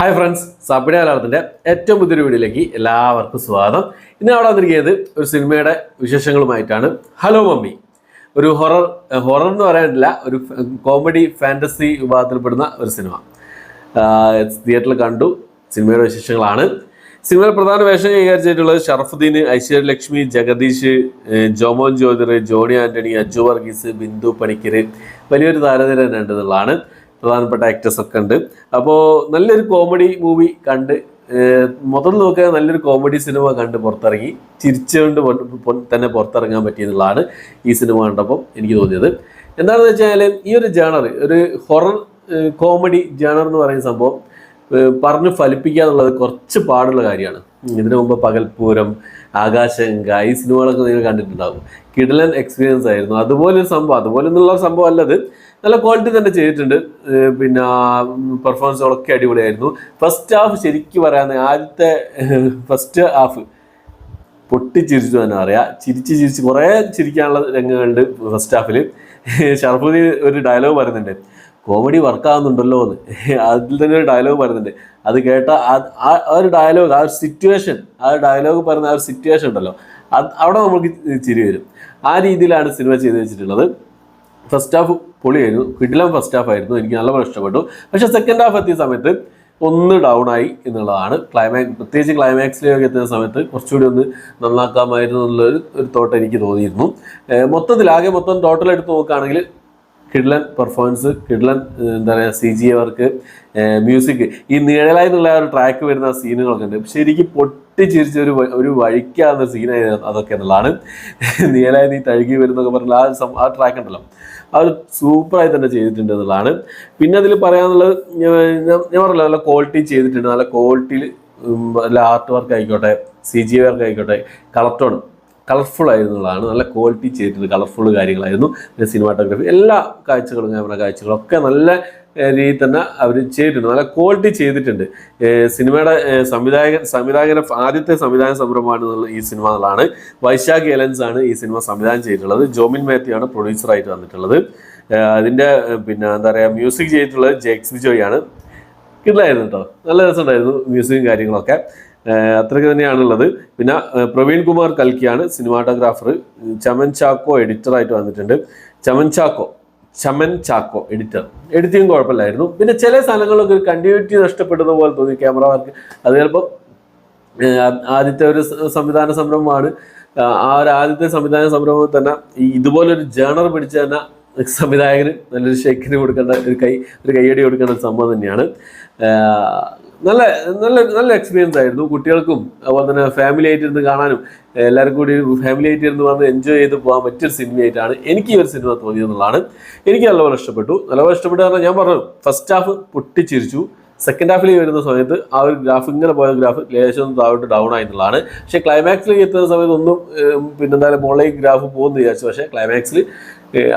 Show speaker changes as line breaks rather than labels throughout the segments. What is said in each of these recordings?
Hi friends, സബിഡ മലയാളത്തിൻ്റെ ഏറ്റവും പുതിയൊരു വീഡിയോയിലേക്ക് എല്ലാവർക്കും സ്വാഗതം. ഇന്ന് അവിടെ വന്നിരിക്കുന്നത് ഒരു സിനിമയുടെ വിശേഷങ്ങളുമായിട്ടാണ്. ഹലോ മമ്മി, ഒരു ഹൊറർ എന്ന് പറയാനില്ല, ഒരു കോമഡി ഫാൻറ്റസി വിഭാഗത്തിൽപ്പെടുന്ന ഒരു സിനിമ തിയേറ്ററിൽ കണ്ടു. സിനിമയുടെ വിശേഷങ്ങളാണ്. സിനിമയിൽ പ്രധാന വേഷം കൈകാര്യം ഷറഫുദ്ദീൻ, ഐശ്വര്യലക്ഷ്മി, ജഗദീഷ്, ജോമോൻ ജ്യോതിർ, ജോണി ആന്റണി, അജു വർഗീസ്, ബിന്ദു പണിക്കർ, വലിയൊരു താരനിര തന്നെ ഉണ്ടെന്നുള്ളതാണ്. പ്രധാനപ്പെട്ട ആക്ടേഴ്സ് ഒക്കെ ഉണ്ട്. അപ്പോൾ നല്ലൊരു കോമഡി മൂവി കണ്ട് മൊത്തം നോക്കുക, നല്ലൊരു കോമഡി സിനിമ കണ്ട് പുറത്തിറങ്ങി ചിരിച്ചുകൊണ്ട് തന്നെ പുറത്തിറങ്ങാൻ പറ്റിയെന്നുള്ളതാണ് ഈ സിനിമ കണ്ടപ്പോൾ എനിക്ക് തോന്നിയത്. എന്താണെന്ന് വെച്ചാൽ ഈ ഒരു ജേണർ, ഒരു ഹൊറർ കോമഡി ജേണർ എന്ന് പറയുന്ന സംഭവം പറഞ്ഞു ഫലിപ്പിക്കുക എന്നുള്ളത് കുറച്ച് പാടുള്ള കാര്യമാണ്. ഇതിനു മുമ്പ് പകൽപൂരം, ആകാശഗംഗ, ഈ സിനിമകളൊക്കെ നിങ്ങൾ കണ്ടിട്ടുണ്ടാകും. കിടിലൻ എക്സ്പീരിയൻസ് ആയിരുന്നു. അതുപോലൊരു സംഭവം, അതുപോലെന്നുള്ള സംഭവം അല്ലത്, നല്ല ക്വാളിറ്റി തന്നെ ചെയ്തിട്ടുണ്ട്. പിന്നെ പെർഫോമൻസുകളൊക്കെ അടിപൊളിയായിരുന്നു. ഫസ്റ്റ് ഹാഫ് ശരിക്കും പറയാന്ന്, ആദ്യത്തെ ഫസ്റ്റ് ഹാഫ് പൊട്ടിച്ചിരിച്ചു തന്നെ പറയാം. ചിരിച്ച് കുറേ ചിരിക്കാനുള്ള രംഗങ്ങളുണ്ട് ഫസ്റ്റ് ഹാഫിൽ. ഷറഫുദ്ദീൻ ഒരു ഡയലോഗ് പറയുന്നുണ്ട്, കോമഡി വർക്കാവുന്നുണ്ടല്ലോ എന്ന്. അതിൽ തന്നെ ഒരു ഡയലോഗ് പറയുന്നുണ്ട്. അത് കേട്ട ആ ഒരു ഡയലോഗ്, ആ ഒരു സിറ്റുവേഷൻ, ആ ഒരു ഡയലോഗ് പറയുന്ന ആ ഒരു സിറ്റുവേഷൻ ഉണ്ടല്ലോ, അവിടെ നമുക്ക് ചിരി വരും. ആ രീതിയിലാണ് സിനിമ ചെയ്ത് വെച്ചിട്ടുള്ളത്. ഫസ്റ്റ് ഹാഫ് പൊളിയായിരുന്നു, കിടിലം ഫസ്റ്റ് ഹാഫ് ആയിരുന്നു, എനിക്ക് നല്ലപോലെ ഇഷ്ടപ്പെട്ടു. പക്ഷേ സെക്കൻഡ് ഹാഫ് എത്തിയ സമയത്ത് ഒന്ന് ഡൗൺ ആയി എന്നുള്ളതാണ്. പ്രത്യേകിച്ച് ക്ലൈമാക്സിലേക്ക് എത്തുന്ന സമയത്ത് കുറച്ചുകൂടി ഒന്ന് നന്നാക്കാമായിരുന്നു എന്നുള്ളൊരു തോട്ട് എനിക്ക് തോന്നിയിരുന്നു. ആകെ മൊത്തം ടോട്ടൽ എടുത്ത് നോക്കുകയാണെങ്കിൽ കിഡ്ലൻ പെർഫോമൻസ്, കിഡ്ലൻ എന്താ പറയുക, CGI വർക്ക്, മ്യൂസിക്, ഈ നീഴലായി എന്നുള്ള ഒരു ട്രാക്ക് വരുന്ന സീനുകളൊക്കെ ഉണ്ട്. ശരിക്കും പൊട്ടിച്ചിരിച്ച ഒരു വഴിക്കാവുന്ന സീനായി അതൊക്കെ എന്നുള്ളതാണ്. നീഴലായി നീ തഴുകി വരുന്നൊക്കെ പറഞ്ഞാൽ ആ ട്രാക്ക് ഉണ്ടല്ലോ, അത് സൂപ്പറായി തന്നെ ചെയ്തിട്ടുണ്ട് എന്നുള്ളതാണ്. പിന്നെ അതിൽ പറയാനുള്ളത്, ഞാൻ പറഞ്ഞല്ലോ, നല്ല ക്വാളിറ്റി ചെയ്തിട്ടുണ്ട്. നല്ല ക്വാളിറ്റിയിൽ നല്ല ആർട്ട് വർക്ക് ആയിക്കോട്ടെ, CGI വർക്ക് ആയിക്കോട്ടെ, കളർഫുൾ ആയിരുന്നുള്ളതാണ്. നല്ല ക്വാളിറ്റി ചെയ്തിട്ടുണ്ട്, കളർഫുൾ കാര്യങ്ങളായിരുന്നു. പിന്നെ സിനിമാറ്റോഗ്രാഫി, എല്ലാ കാഴ്ചകളും, ക്യാമറ കാഴ്ചകളും ഒക്കെ നല്ല രീതിയിൽ തന്നെ അവർ ചെയ്തിട്ടുണ്ട്, നല്ല ക്വാളിറ്റി ചെയ്തിട്ടുണ്ട്. സിനിമയുടെ സംവിധായകൻ ആദ്യത്തെ സംവിധാന സംരംഭമാണ് ഈ സിനിമ എന്നുള്ളതാണ്. വൈശാഖ് എലൻസ് ആണ് ഈ സിനിമ സംവിധാനം ചെയ്തിട്ടുള്ളത്. ജോമിൻ മാത്യു ആണ് പ്രൊഡ്യൂസറായിട്ട് വന്നിട്ടുള്ളത്. അതിൻ്റെ പിന്നെ എന്താ പറയുക, മ്യൂസിക് ചെയ്തിട്ടുള്ളത് ജെക്സ് ബിജോയാണ്. കിട്ടില്ലായിരുന്നു കേട്ടോ, നല്ല രസമുണ്ടായിരുന്നു മ്യൂസിക്കും കാര്യങ്ങളൊക്കെ. അത്രയ്ക്ക് തന്നെയാണുള്ളത്. പിന്നെ പ്രവീൺ കുമാർ കൽക്കിയാണ് സിനിമാറ്റോഗ്രാഫർ. ചമൻ ചാക്കോ എഡിറ്ററായിട്ട് വന്നിട്ടുണ്ട്. ചമൻ ചാക്കോ എഡിറ്റിംഗ് കുഴപ്പമില്ലായിരുന്നു. പിന്നെ ചില സ്ഥലങ്ങളിലൊക്കെ ഒരു കണ്ടിന്യൂറ്റി നഷ്ടപ്പെടുന്ന പോലെ തോന്നി ക്യാമറ വർക്ക്. അത് ചിലപ്പോൾ ആദ്യത്തെ ഒരു സംവിധാന സംരംഭമാണ്. ആ ഒരു ആദ്യത്തെ സംവിധാന സംരംഭം തന്നെ ഇതുപോലൊരു ജേണർ പിടിച്ച തന്നെ സംവിധായകന് നല്ലൊരു ഷെയ്ക്കിന് കൊടുക്കേണ്ട, ഒരു കൈയടി കൊടുക്കേണ്ട ഒരു സംഭവം തന്നെയാണ്. നല്ല നല്ല നല്ല എക്സ്പീരിയൻസ് ആയിരുന്നു. കുട്ടികൾക്കും അതുപോലെ തന്നെ ഫാമിലി ആയിട്ടിരുന്ന് കാണാനും, എല്ലാവർക്കും കൂടി ഫാമിലി ആയിട്ടിരുന്ന് വന്ന് എൻജോയ് ചെയ്ത് പോകാൻ പറ്റിയൊരു സിനിമയായിട്ടാണ് എനിക്ക് ഈ ഒരു സിനിമ തോന്നിയെന്നുള്ളതാണ്. എനിക്ക് നല്ലപോലെ ഇഷ്ടപ്പെട്ടു. പറഞ്ഞാൽ ഞാൻ പറഞ്ഞു, ഫസ്റ്റ് ഹാഫ് പൊട്ടിച്ചിരിച്ചു. സെക്കൻഡ് ഹാഫിൽ വരുന്ന സമയത്ത് ആ ഒരു ഗ്രാഫ്, ഇങ്ങനെ പോയ ഗ്രാഫ് ലേശം താഴോട്ട് ഡൗൺ ആയി എന്നുള്ളതാണ്. പക്ഷേ ക്ലൈമാക്സിലേക്ക് എത്തുന്ന സമയത്ത് ഒന്നും പിന്നെന്തായാലും മുകളിലേക്ക് ഗ്രാഫ് പോകുമെന്ന് വിചാരിച്ചു. പക്ഷേ ക്ലൈമാക്സിൽ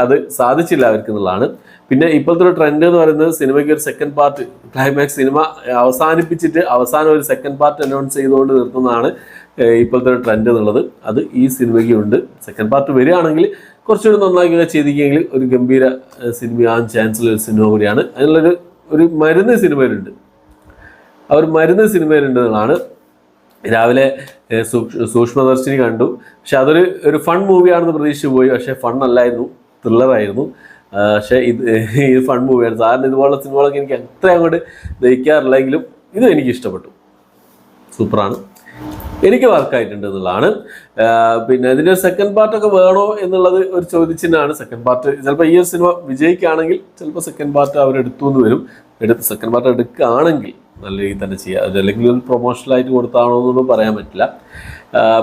അത് സാധിച്ചില്ല അവർക്ക് എന്നുള്ളതാണ്. പിന്നെ ഇപ്പോഴത്തെ ഒരു ട്രെൻഡ് എന്ന് പറയുന്നത്, സിനിമയ്ക്ക് ഒരു സെക്കൻഡ് പാർട്ട്, ക്ലൈമാക്സ് സിനിമ അവസാനിപ്പിച്ചിട്ട് അവസാനം ഒരു സെക്കൻഡ് പാർട്ട് അനൗൺസ് ചെയ്തുകൊണ്ട് നിർത്തുന്നതാണ് ഇപ്പോഴത്തെ ഒരു ട്രെൻഡ് എന്നുള്ളത്. അത് ഈ സിനിമയ്ക്ക് ഉണ്ട്. സെക്കൻഡ് പാർട്ട് വരികയാണെങ്കിൽ കുറച്ചുകൂടി നന്നാക്കിയൊക്കെ ചെയ്തിരിക്കുകയെങ്കിൽ ഒരു ഗംഭീര സിനിമയാകാൻ ചാൻസുള്ള ഒരു സിനിമ കൂടിയാണ്. അതിനുള്ളൊരു മരുന്ന് സിനിമയിലുണ്ട്. ആ ഒരു മരുന്ന് സിനിമയിലുണ്ട് എന്നുള്ളതാണ്. രാവിലെ സൂക്ഷ്മദർശിനി കണ്ടു. പക്ഷെ അതൊരു ഫൺ മൂവിയാണെന്ന് പ്രതീക്ഷിച്ച് പോയി. പക്ഷേ ഫൺ അല്ലായിരുന്നു, ത്രില്ലറായിരുന്നു. പക്ഷേ ഇത് ഫൺ മൂവിയാണ്. സാറിന് ഇതുപോലുള്ള സിനിമകളൊക്കെ എനിക്ക് അത്ര അങ്ങോട്ട് ദഹിക്കാറില്ലെങ്കിലും ഇത് എനിക്ക് ഇഷ്ടപ്പെട്ടു. സൂപ്പറാണ്, എനിക്ക് വർക്കായിട്ടുണ്ട് എന്നുള്ളതാണ്. പിന്നെ ഇതിൻ്റെ സെക്കൻഡ് പാർട്ടൊക്കെ വേണോ എന്നുള്ളത് ഒരു ചോദ്യചിഹ്നമാണ്. സെക്കൻഡ് പാർട്ട് ചിലപ്പോൾ ഈ ഒരു സിനിമ വിജയിക്കുകയാണെങ്കിൽ ചിലപ്പോൾ സെക്കൻഡ് പാർട്ട് അവരെടുത്തു എന്ന് വരും. സെക്കൻഡ് പാർട്ട് എടുക്കുകയാണെങ്കിൽ നല്ല രീതിയിൽ തന്നെ ചെയ്യുക. അതല്ലെങ്കിൽ ഒരു പ്രൊമോഷണലായിട്ട് കൊടുത്താണോ എന്നൊന്നും പറയാൻ പറ്റില്ല.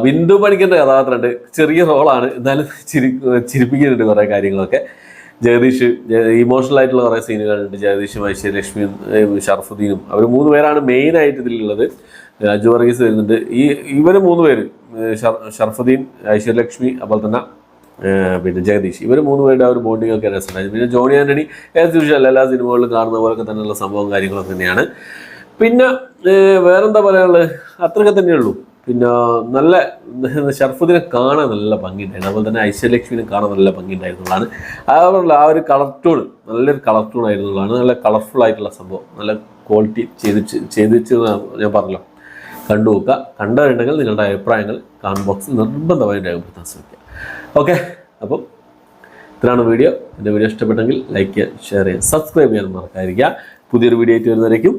ബിന്ദു പണിക്കൻ്റെ കഥാപാത്രമുണ്ട്, ചെറിയ റോളാണ്, എന്നാലും ചിരിപ്പിക്കുന്നുണ്ട് കുറേ കാര്യങ്ങളൊക്കെ. ജഗദീഷ്, ഇമോഷണൽ ആയിട്ടുള്ള കുറേ സീനുകളുണ്ട്. ജഗദീഷും ഐശ്വര്യലക്ഷ്മിയും ഷറഫുദ്ദീനും, അവർ 3 പേരാണ് മെയിനായിട്ട് ഇതിലുള്ളത്. അജു വർഗീസ് വരുന്നുണ്ട്. ഇവർ 3 പേര്, ഷറഫുദ്ദീൻ, ഐശ്വര്യലക്ഷ്മി, അതുപോലെ തന്നെ പിന്നെ ജഗദീഷ്, ഇവർ 3 പേരുടെ ആ ഒരു ബോണ്ടിങ് ഒക്കെ രസമുണ്ടായിരുന്നു. പിന്നെ ജോണി ആന്റണി ആസ് യൂഷ്വൽ എല്ലാ സിനിമകളിലും കാണുന്ന പോലൊക്കെ തന്നെയുള്ള സംഭവം കാര്യങ്ങളൊക്കെ തന്നെയാണ്. പിന്നെ വേറെന്താ പറയാനുള്ളത്, അത്രയൊക്കെ തന്നെയുള്ളൂ. പിന്നെ നല്ല ഷറഫുദ്ദീനെ കാണാൻ നല്ല ഭംഗിയുണ്ടായിരുന്നു. അതുപോലെ തന്നെ ഐശ്വര്യലക്ഷ്മിനെ കാണാൻ നല്ല ഭംഗിയുണ്ടായിരുന്നുള്ളതാണ്. ആ ഒരു കളർ ടൂൺ, നല്ലൊരു കളർ ടൂൺ ആയിരുന്നുള്ളതാണ്. നല്ല കളർഫുൾ ആയിട്ടുള്ള സംഭവം, നല്ല ക്വാളിറ്റി ചെയ്തിച്ച് ഞാൻ പറഞ്ഞല്ലോ. കണ്ടു നോക്കുക. കണ്ടവരുണ്ടെങ്കിൽ നിങ്ങളുടെ അഭിപ്രായങ്ങൾ കമൻറ്റ് ബോക്സിൽ നിർബന്ധമായും രേഖപ്പെടുത്താൻ ശ്രമിക്കുക. ഓക്കെ, അപ്പം ഇത്രയാണ് വീഡിയോ. എൻ്റെ വീഡിയോ ഇഷ്ടപ്പെട്ടെങ്കിൽ ലൈക്ക് ചെയ്യുക, ഷെയർ ചെയ്യുക, സബ്സ്ക്രൈബ് ചെയ്യാൻ മറക്കാതിരിക്കുക. പുതിയൊരു വീഡിയോ ആയിട്ട് വരുന്നവരേക്കും